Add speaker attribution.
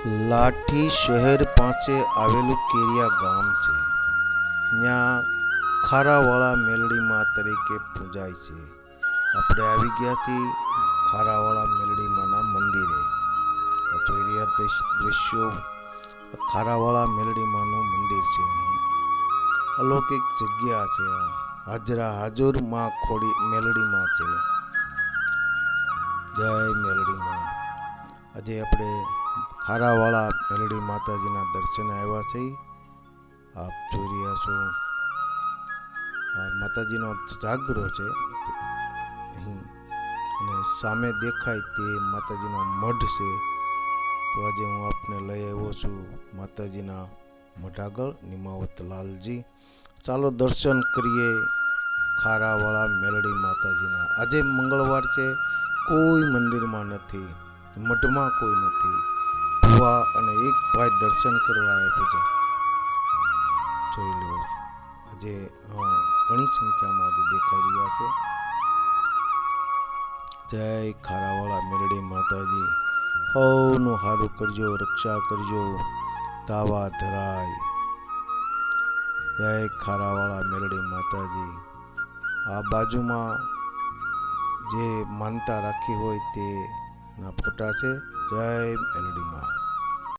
Speaker 1: લાઠી શહેર પાસે આવેલું કેરિયા ગામ છે. ત્યાં ખારાવાળા મેલડીમાં તરીકે પૂજાય છે. આપણે આવી ગયા છીએ ખારાવાળા મેલડીમાંના મંદિરે. જોઈ રહ્યા દ્રશ્યો ખારાવાળા મેલડીમાંનું મંદિર છે. અલૌકિક જગ્યા છે. હાજરા હાજર માં ખોડી મેલડીમાં છે. જય મેલડીમાં. આજે આપણે ખારાવાળા મેલડી માતાજીના દર્શને આવ્યા છે. આપ જોઈ રહ્યા છો આ માતાજીનો જાગરો છે અહીં, અને સામે દેખાય તે માતાજીનો મઢ છે. તો આજે હું આપને લઈ આવ્યો છું માતાજીના મઢ આગળ, નિમાવત લાલજી. ચાલો દર્શન કરીએ ખારાવાળા મેલડી માતાજીના. આજે મંગળવાર છે, કોઈ મંદિરમાં નથી, મઢમાં કોઈ નથી. ભુવા અને એક ભાઈ દર્શન કરવા આવ્યા છે. જોઈ લો, આજે ઘણી સંખ્યામાં આજે દેખાઈ રહ્યા છે. જય ખારાવાળા મેલડી માતાજી. હવનું હારું કરજો, રક્ષા કરજો, દાવા ધરાય. જય ખારાવાળા મેલડી માતાજી. આ બાજુમાં જે માનતા રાખી હોય તે ના ફોટા છે. જય મેલડીમાં.